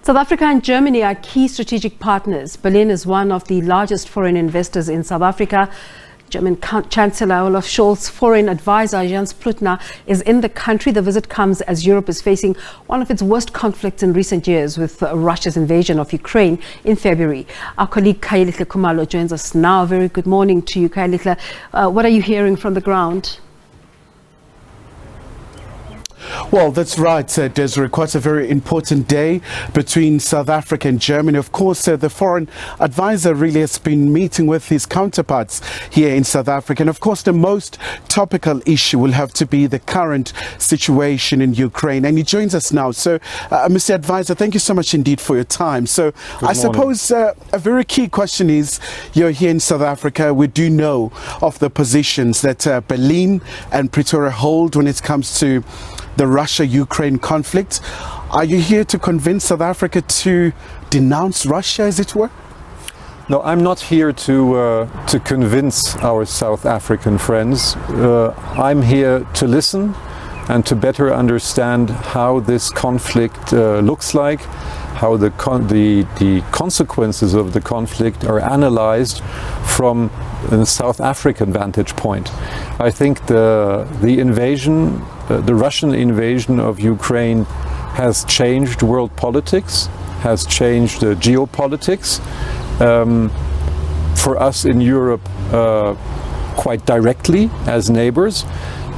South Africa and Germany are key strategic partners. Berlin is one of the largest foreign investors in South Africa. German Chancellor Olaf Scholz, foreign advisor Jens Ploetner is in the country. The visit comes as Europe is facing one of its worst conflicts in recent years with Russia's invasion of Ukraine in February. Our colleague Khayelihle Khumalo joins us now. Very good morning to you, Khayelihle. What are you hearing from the ground? Well, that's right, Desiree. Quite a very important day between South Africa and Germany. Of course, the foreign advisor really has been meeting with his counterparts here in South Africa. And of course, the most topical issue will have to be the current situation in Ukraine. And he joins us now. So, Mr. Advisor, thank you so much indeed for your time. So, I suppose a very key question is, you're here in South Africa. We do know of the positions that Berlin and Pretoria hold when it comes to the Russia-Ukraine conflict. Are you here to convince South Africa to denounce Russia, as it were? No, I'm not here to convince our South African friends. I'm here to listen and to better understand how this conflict looks like, how the consequences of the conflict are analyzed from a South African vantage point. I think the Russian invasion of Ukraine has changed world politics, has changed geopolitics. For us in Europe, quite directly as neighbors,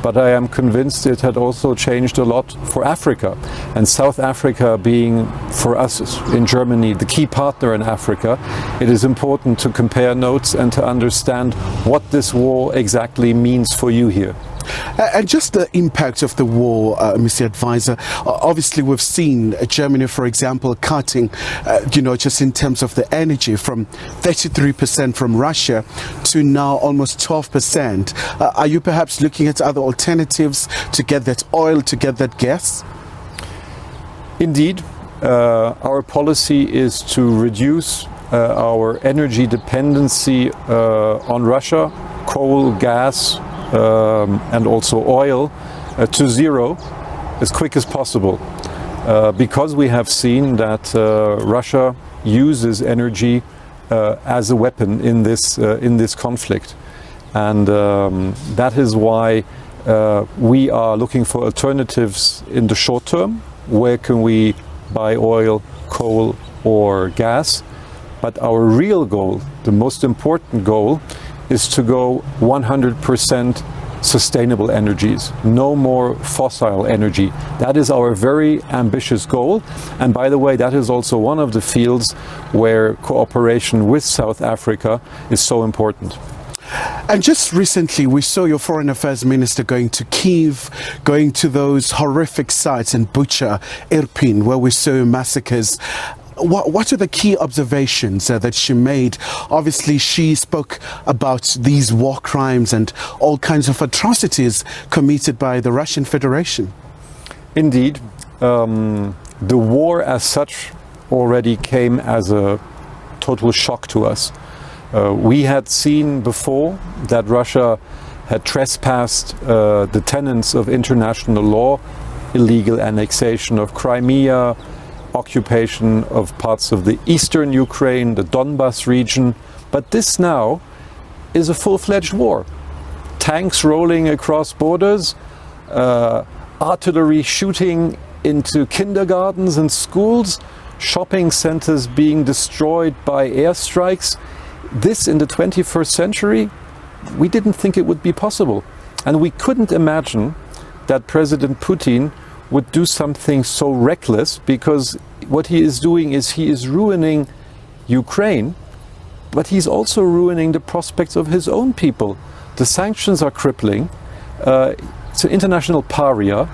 but I am convinced it had also changed a lot for Africa. And South Africa being, for us in Germany, the key partner in Africa, it is important to compare notes and to understand what this war exactly means for you here. And just the impact of the war, Mr. Advisor, obviously we've seen Germany, for example, cutting, just in terms of the energy from 33% from Russia to now almost 12%. Are you perhaps looking at other alternatives to get that oil, to get that gas? Indeed, our policy is to reduce our energy dependency on Russia, coal, gas, and also oil to zero as quick as possible, because we have seen that Russia uses energy as a weapon in this conflict, and that is why we are looking for alternatives in the short term. Where can we buy oil, coal or gas? But our real goal, the most important goal, is to go 100% sustainable energies, no more fossil energy. That is our very ambitious goal. And by the way, that is also one of the fields where cooperation with South Africa is so important. And just recently, we saw your Foreign Affairs Minister going to Kyiv, going to those horrific sites in Bucha, Irpin, where we saw massacres. What are the key observations that she made? Obviously, she spoke about these war crimes and all kinds of atrocities committed by the Russian Federation. Indeed, the war as such already came as a total shock to us. We had seen before that Russia had trespassed the tenets of international law, illegal annexation of Crimea, occupation of parts of the eastern Ukraine, the Donbas region. But this now is a full-fledged war. Tanks rolling across borders, artillery shooting into kindergartens and schools, shopping centers being destroyed by airstrikes. This in the 21st century, we didn't think it would be possible. And we couldn't imagine that President Putin would do something so reckless, because what he is doing is he is ruining Ukraine, but he's also ruining the prospects of his own people. The sanctions are crippling. It's an international pariah.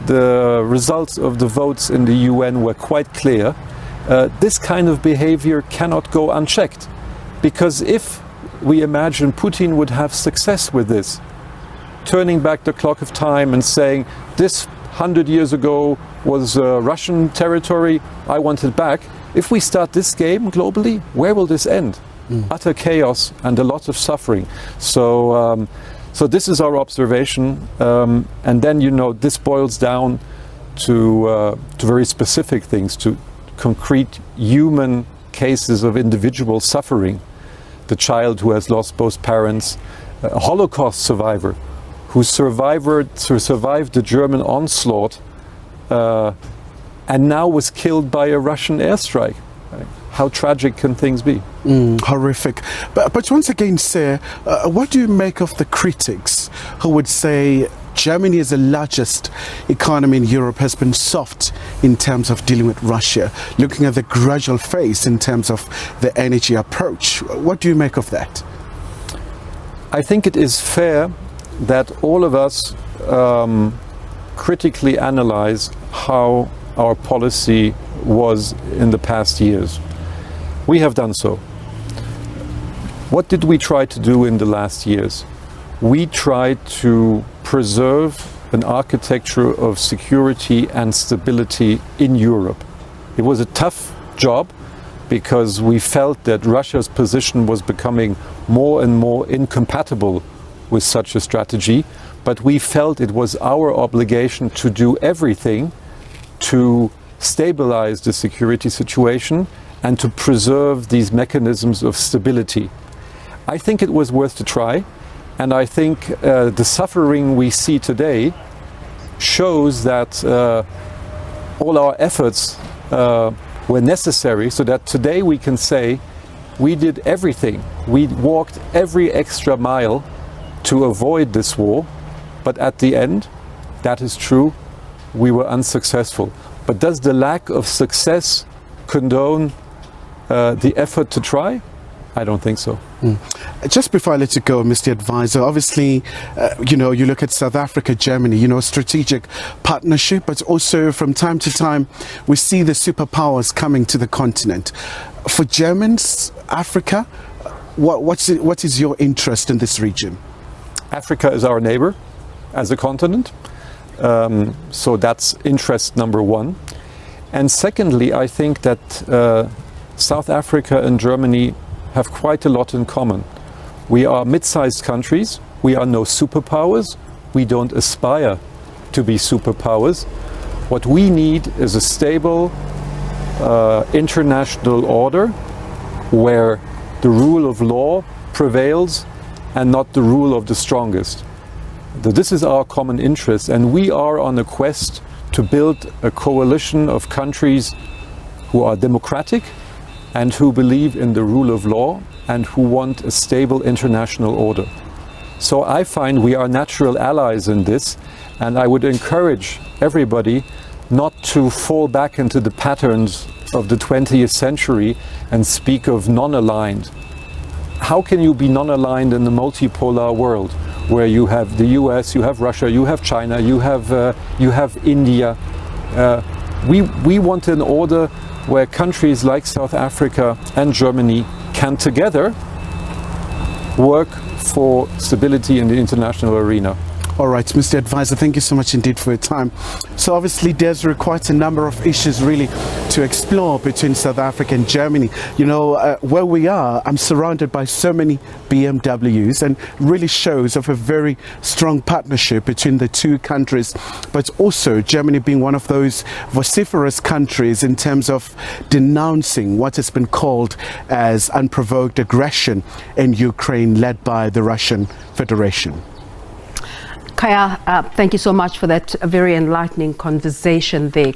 The results of the votes in the UN were quite clear. This kind of behavior cannot go unchecked, because if we imagine Putin would have success with this, turning back the clock of time and saying, this 100 years ago was Russian territory, I want it back. If we start this game globally, where will this end? Utter chaos and a lot of suffering. So this is our observation. And then, this boils down to very specific things, to concrete human cases of individual suffering. The child who has lost both parents, a Holocaust survivor who survived the German onslaught and now was killed by a Russian airstrike. How tragic can things be? Horrific. But once again, sir, what do you make of the critics who would say Germany is the largest economy in Europe, has been soft in terms of dealing with Russia, looking at the gradual phase in terms of the energy approach? What do you make of that? I think it is fair that all of us critically analyze how our policy was in the past years. We have done so. What did we try to do in the last years? We tried to preserve an architecture of security and stability in Europe. It was a tough job because we felt that Russia's position was becoming more and more incompatible with such a strategy, but we felt it was our obligation to do everything to stabilize the security situation and to preserve these mechanisms of stability. I think it was worth to try, and I think the suffering we see today shows that all our efforts were necessary, so that today we can say we did everything. We walked every extra mile to avoid this war, but at the end, that is true, we were unsuccessful. But does the lack of success condone the effort to try? I don't think so. Just before I let you go, Mr. Advisor, obviously, you look at South Africa, Germany, strategic partnership, but also from time to time, we see the superpowers coming to the continent. For Germans, Africa, what is your interest in this region? Africa is our neighbor as a continent. So that's interest number one. And secondly, I think that South Africa and Germany have quite a lot in common. We are mid-sized countries. We are no superpowers. We don't aspire to be superpowers. What we need is a stable international order where the rule of law prevails and not the rule of the strongest. This is our common interest, and we are on a quest to build a coalition of countries who are democratic and who believe in the rule of law and who want a stable international order. So I find we are natural allies in this, and I would encourage everybody not to fall back into the patterns of the 20th century and speak of non-aligned. How can you be non-aligned in the multipolar world where you have the US, you have Russia, you have China, you have India? We want an order where countries like South Africa and Germany can together work for stability in the international arena. All right, Mr. Advisor, thank you so much indeed for your time. So obviously there's quite a number of issues really to explore between South Africa and Germany. Where we are, I'm surrounded by so many BMWs, and really shows of a very strong partnership between the two countries, but also Germany being one of those vociferous countries in terms of denouncing what has been called as unprovoked aggression in Ukraine led by the Russian Federation. Khaya, thank you so much for that very enlightening conversation there.